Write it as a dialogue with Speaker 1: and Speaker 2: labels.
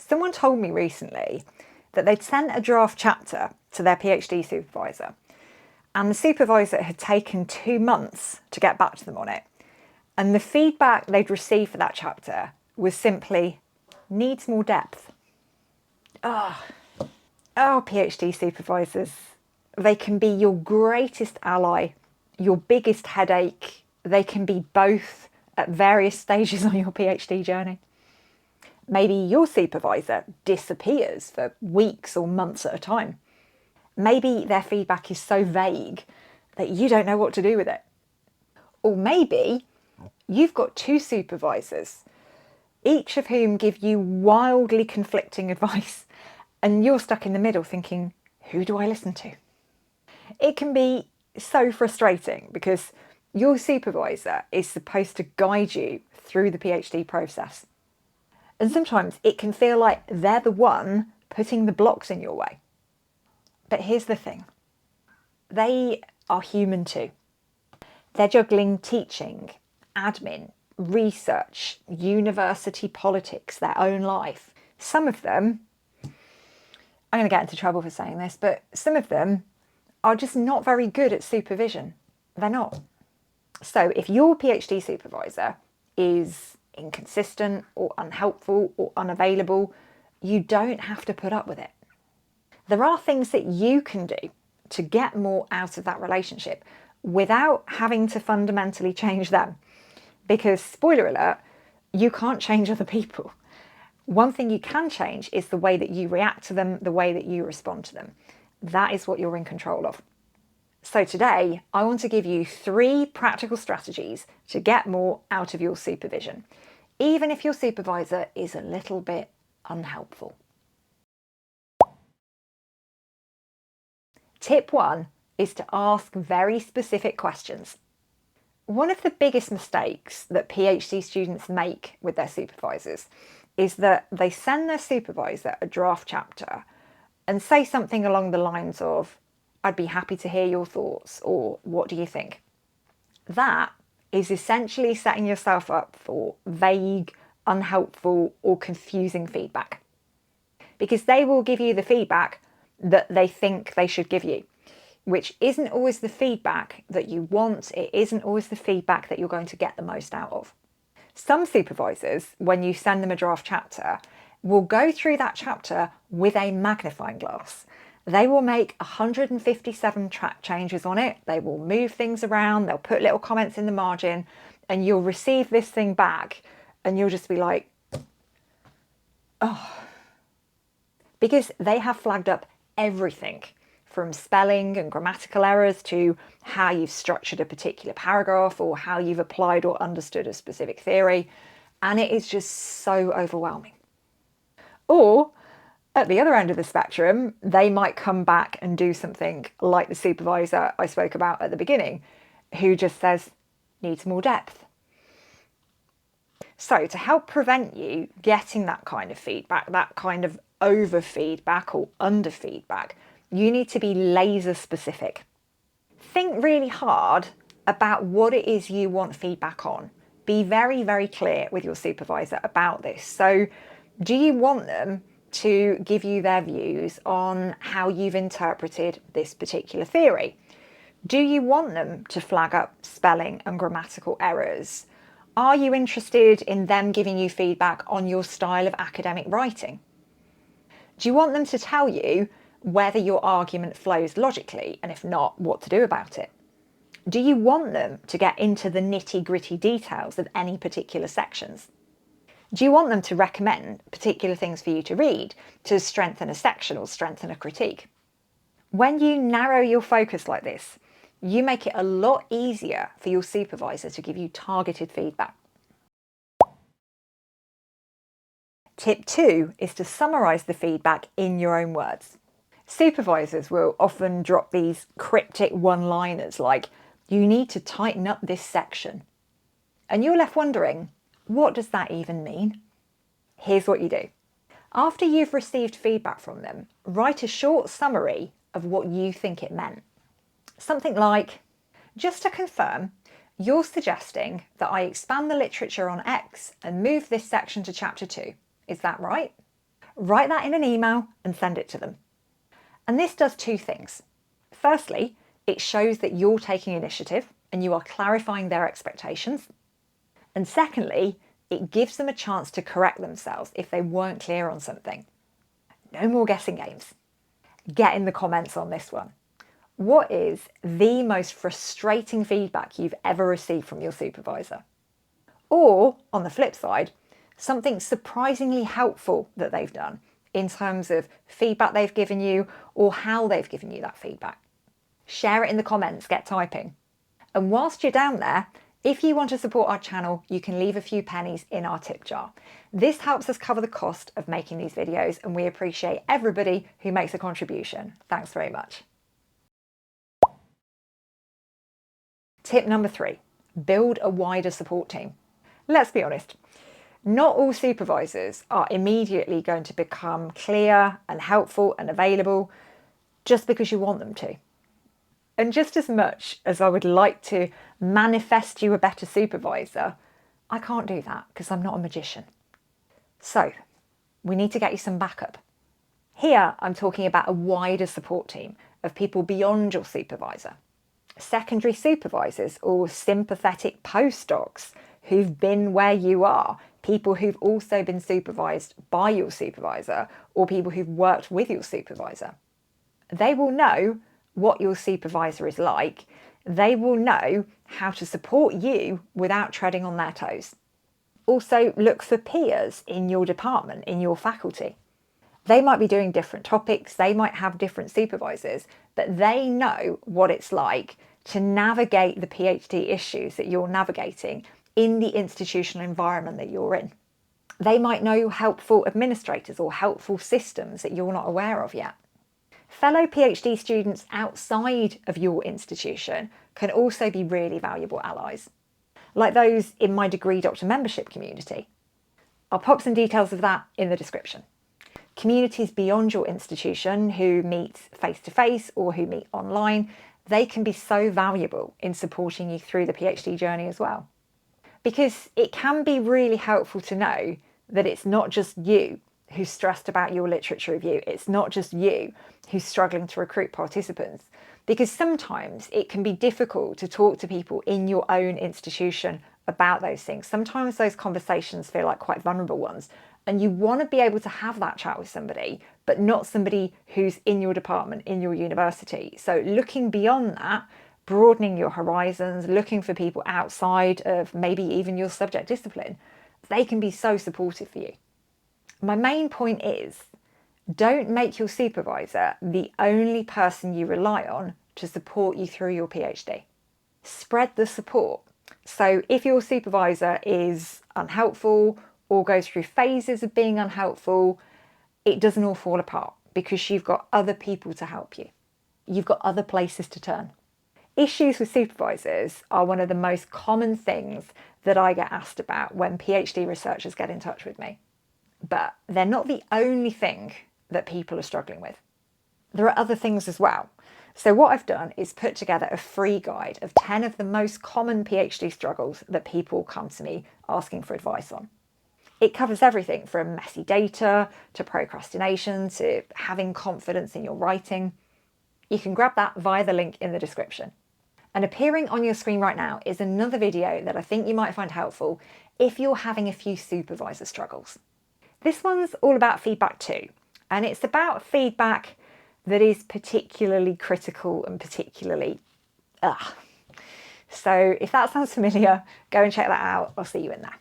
Speaker 1: Someone told me recently that they'd sent a draft chapter to their PhD supervisor, and the supervisor had taken 2 months to get back to them on it. And the feedback they'd received for that chapter was simply, needs more depth. Oh, PhD supervisors, they can be your greatest ally, your biggest headache. They can be both at various stages on your PhD journey. Maybe your supervisor disappears for weeks or months at a time. Maybe their feedback is so vague that you don't know what to do with it. Or maybe you've got 2 supervisors, each of whom give you wildly conflicting advice, and you're stuck in the middle thinking, who do I listen to? It can be so frustrating because your supervisor is supposed to guide you through the PhD process. And sometimes it can feel like they're the one putting the blocks in your way. But here's the thing. They are human too. They're juggling teaching, admin, research, university politics, their own life. Some of them, I'm going to get into trouble for saying this, but some of them are just not very good at supervision. They're not. So if your PhD supervisor is inconsistent or unhelpful or unavailable, you don't have to put up with it. There are things that you can do to get more out of that relationship without having to fundamentally change them. Because, spoiler alert, you can't change other people. One thing you can change is the way that you react to them, the way that you respond to them. That is what you're in control of. So today, I want to give you 3 practical strategies to get more out of your supervision, even if your supervisor is a little bit unhelpful. Tip 1 is to ask very specific questions. One of the biggest mistakes that PhD students make with their supervisors is that they send their supervisor a draft chapter and say something along the lines of, I'd be happy to hear your thoughts, or what do you think? That is essentially setting yourself up for vague, unhelpful, or confusing feedback. Because they will give you the feedback that they think they should give you, which isn't always the feedback that you want. It isn't always the feedback that you're going to get the most out of. Some supervisors, when you send them a draft chapter, will go through that chapter with a magnifying glass. They will make 157 track changes on it. They will move things around. They'll put little comments in the margin, and you'll receive this thing back and you'll just be like, oh, because they have flagged up everything from spelling and grammatical errors to how you've structured a particular paragraph or how you've applied or understood a specific theory. And it is just so overwhelming. Or at the other end of the spectrum, they might come back and do something like the supervisor I spoke about at the beginning, who just says, needs more depth. So to help prevent you getting that kind of feedback, that kind of over feedback or under feedback, you need to be laser specific. Think really hard about what it is you want feedback on. Be very, very clear with your supervisor about this. So do you want them to give you their views on how you've interpreted this particular theory? Do you want them to flag up spelling and grammatical errors? Are you interested in them giving you feedback on your style of academic writing? Do you want them to tell you whether your argument flows logically, and if not, what to do about it? Do you want them to get into the nitty-gritty details of any particular sections? Do you want them to recommend particular things for you to read to strengthen a section or strengthen a critique? When you narrow your focus like this, you make it a lot easier for your supervisor to give you targeted feedback. Tip 2 is to summarise the feedback in your own words. Supervisors will often drop these cryptic one-liners like, you need to tighten up this section. And you're left wondering, what does that even mean? Here's what you do. After you've received feedback from them, write a short summary of what you think it meant. Something like, just to confirm, you're suggesting that I expand the literature on X and move this section to chapter 2. Is that right? Write that in an email and send it to them. And this does two things. Firstly, it shows that you're taking initiative and you are clarifying their expectations. And secondly, it gives them a chance to correct themselves if they weren't clear on something. No more guessing games. Get in the comments on this one. What is the most frustrating feedback you've ever received from your supervisor? Or, on the flip side, something surprisingly helpful that they've done in terms of feedback they've given you or how they've given you that feedback. Share it in the comments, get typing. And whilst you're down there, if you want to support our channel, you can leave a few pennies in our tip jar. This helps us cover the cost of making these videos, and we appreciate everybody who makes a contribution. Thanks very much. Tip number 3, build a wider support team. Let's be honest, not all supervisors are immediately going to become clear and helpful and available just because you want them to. And just as much as I would like to manifest you a better supervisor, I can't do that because I'm not a magician. So we need to get you some backup. Here I'm talking about a wider support team of people beyond your supervisor. Secondary supervisors or sympathetic postdocs who've been where you are, people who've also been supervised by your supervisor or people who've worked with your supervisor. They will know what your supervisor is like. They will know how to support you without treading on their toes. Also, look for peers in your department, in your faculty. They might be doing different topics, they might have different supervisors, but they know what it's like to navigate the PhD issues that you're navigating in the institutional environment that you're in. They might know helpful administrators or helpful systems that you're not aware of yet. Fellow PhD students outside of your institution can also be really valuable allies, like those in my Degree Doctor membership community. I'll pop some details of that in the description. Communities beyond your institution who meet face-to-face or who meet online, they can be so valuable in supporting you through the PhD journey as well. Because it can be really helpful to know that it's not just you who's stressed about your literature review. It's not just you who's struggling to recruit participants, because sometimes it can be difficult to talk to people in your own institution about those things. Sometimes those conversations feel like quite vulnerable ones, and you want to be able to have that chat with somebody, but not somebody who's in your department, in your university. So looking beyond that, broadening your horizons, looking for people outside of maybe even your subject discipline, they can be so supportive for you. My main point is, don't make your supervisor the only person you rely on to support you through your PhD. Spread the support. So if your supervisor is unhelpful or goes through phases of being unhelpful, it doesn't all fall apart because you've got other people to help you. You've got other places to turn. Issues with supervisors are one of the most common things that I get asked about when PhD researchers get in touch with me. But they're not the only thing that people are struggling with. There are other things as well. So what I've done is put together a free guide of 10 of the most common PhD struggles that people come to me asking for advice on. It covers everything from messy data to procrastination to having confidence in your writing. You can grab that via the link in the description. And appearing on your screen right now is another video that I think you might find helpful if you're having a few supervisor struggles. This one's all about feedback too, and it's about feedback that is particularly critical and particularly So if that sounds familiar, go and check that out. I'll see you in there.